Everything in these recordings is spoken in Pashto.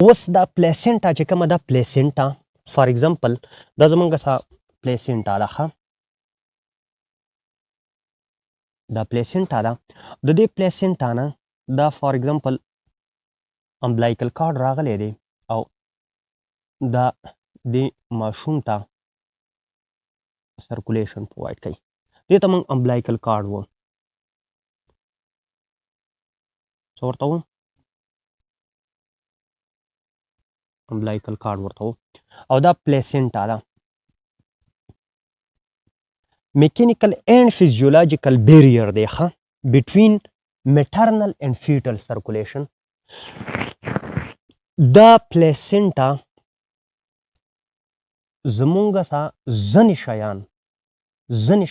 اوس دا پلیسنټا چې کومه ده پلیسنټا فار ایگزامپل دا زمونږ سا پلیسنټا ده ښه دا پلیسنټا ده د دې پلیسنټا نه دا فار ایگزامپل امبلایکل کارډ راغلی دی او دا دې ماشوم ته سرکولیشن پرووایډ کوي دې ته موږ امبلایکل کارډ وو څه ورته وو امبلایکل کارډ ورته وو او دا پلیسنټا ده میکینیکل اینڈ فیزیولوژیکل بیریئر دی ښه بټوین میټرنل اینڈ فیټل سرکولیشن دا پلیسنټا زمونږ سا ځینې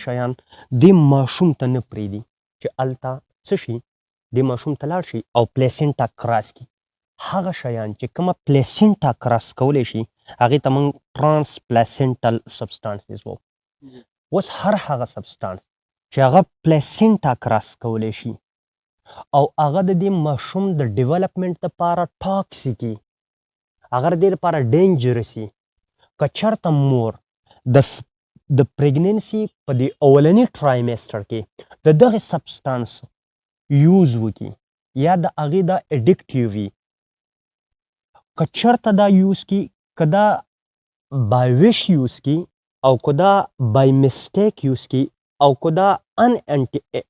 شیان دې ماشوم ته نه پرېږدي چې هلته څه شي دې ماشوم ته لاړ شي او پلیسنټا کراس کړي هغه شیان چې کومه پلیسنټا کراس کولی شي هغې ته موږ ټرانس پلیسنټل سبسټانسز وو اوس هر هغه سبسټانس چې هغه پلیسنټا کراس کولی شي او هغه د دې ماشوم د ډیولپمنټ دپاره ټاکسیک وي هغه د دې لپاره ډینجرس وي که چېرته مور د پریګننسي په دې اولني ټرایمیسټر کې د دغې سبسټانس یوز وکړي یا د هغې دا اډکټیو وي که چېرته دا یوز کړي که دا بای وش یوز کړي او که دا بای مسټیک یوز کړي او که دا ان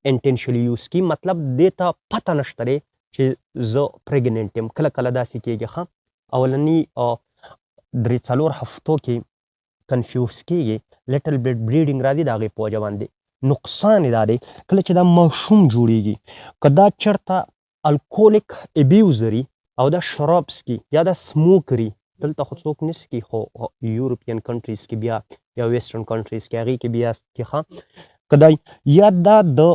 انټینشنلی یوز کړي مطلب دې ته پته نشته دی چې زه پریګننټ یم کله کله داسې کېږي ښه اولني 3-4 هفتو کې کنفیوز کېږي لیټل بټ بلیډینګ راځي د هغې په وجه باندې نقصان یې دا دی کله چې دا ماشوم جوړیږي که دا چېرته الکولیک ابیوزري او دا شراب څکي یا دا سموکري دلته خو څوک نه څکي خو یورپین کنټریز کې بیا یا ویسټرن کنټریز کې هغې کې بیا څکي ښه که دا یا دا د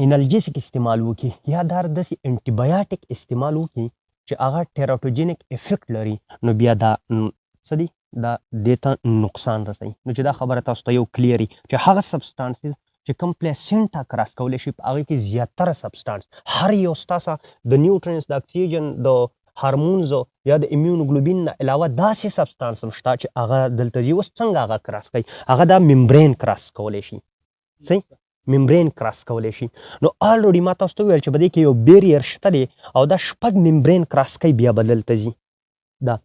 انالجیسک استعمال وکړي یا دا داسې انټي بایاټک استعمال وکړي چې هغه ټیراټوجینک افیکټ لري نو بیا دا څه دي دا دې ته نقصان رسوي نو چې دا خبره تاسو ته یو کلیري چې هغه سبسټانسز چې کوم پلیسنټا کراس کولی شي په هغې کې زیاتره سبسټانس هر یو ستاسو د نیوټرینس د اکسیجن د هارمونزو یا د ایمیونوګلوبین نه علاوه داسې سبسټانس هم شته چې هغه دلته ځي اوس څنګه هغه کراس کوي هغه دا ممبرین کراس کولی شي صحیح ممبرین کراس کولی شي نو الریډي ما تاسو ته وویل چې په دې کې یو بیریر شته دی او دا شپږ ممبرین کراس کوي بیا به دلته ځي دا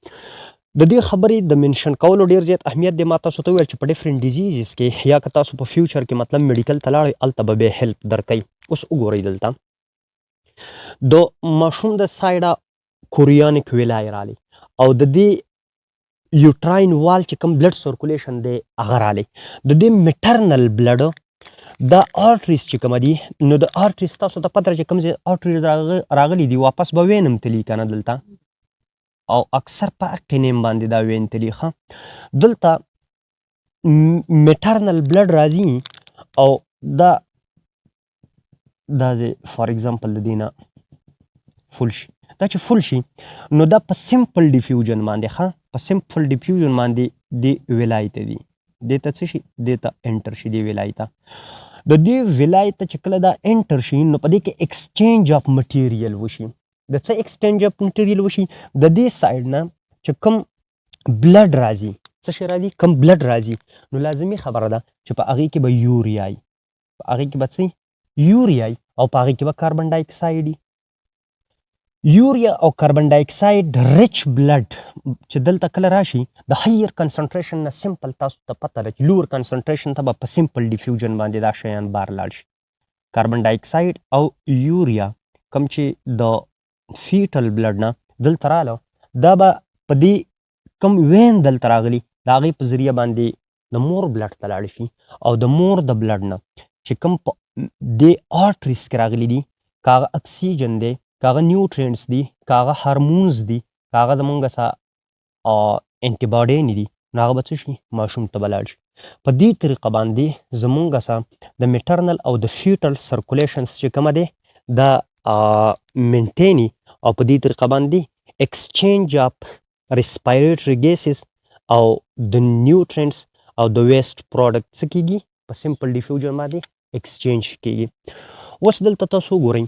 د دې خبرې د منشن کولو ډېر زیات اهمیت دی ما تاسو ته وویل چې په ډفرنټ ډیزیزز کې یا که تاسو په فیوچر کې مطلب میډیکل ته لاړئ هلته به بیا هیلپ درکوي اوس وګورئ دلته د ماشوم د سایډه کوریانیک ویلای رالی او د دې یوټراین وال چې کوم بلډ سرکولیشن دی هغه رالی د دې میټرنل بلډ دا آرټریز چې کومه دي نو د آرټریز تاسو ته پته چې کوم ځای آرټریز راغلي دي واپس به وینم تلي که نه دلته او اکثر په هغې نیم باندې دا وین تلي ښه دلته میټرنل بلډ راځي او دا فار ایگزامپل د دې نه فل شي دا چې فل شي نو دا په سمپل ډیفیوژن باندې ښه په سمپل ډیفیوژن باندې دې ویلای ته دي دې ته څه شي دې ته انټر شي دې ویلای ته د دې ویلای ته چې کله دا انټر شي نو په دې کې ایکسچینج اف مټیریل وشي د څه ایکسچینج اف مټیریل وشي د دې سایډ نه چې کوم بلډ راځي څه شی راځي کوم بلډ راځي نو لازمي خبره ده چې په هغې کې به یوریا وي په هغې کې به څه یوریا وي او په هغې کې به کاربن ډای اکساید وي یوریا او کاربن ډای اکساید ریچ بلډ چې دلته کله راشي د هایر کنسنټریشن نه سمپل تاسو ته پته ده چې لوور کنسنټریشن ته به په سمپل ډیفیوژن باندې دا شیان بار لاړ شي کاربن ډای اکساید او یوریا کوم چې د فیټل بلډ نه دلته راله دا به په دې کوم وین دلته راغلي د هغې په ذریعه باندې د مور بلډ ته لاړ شي او د مور د بلډ نه چې کوم په دې آرټریز کې راغلي دي که هغه اکسیجن دی که هغه نیوټرینټس دي که هغه هارمونز دي که هغه زمونږ سه انټي باډیانې دي نو هغه به څه شي ماشوم ته به لاړ شي په دې طریقه باندې زمونږ سه د میټرنل او د فیټل سرکولیشنس چې کومه دی دا مینټیني او په دې طریقه باندې ایکسچینج اف ریسپایریټري ګیسز او د نیوټرینټس او د ویسټ پروډکټ څه کېږي په سمپل ډیفیوژن باندې ایکسچینج کېږي اوس دلته تاسو وګورئ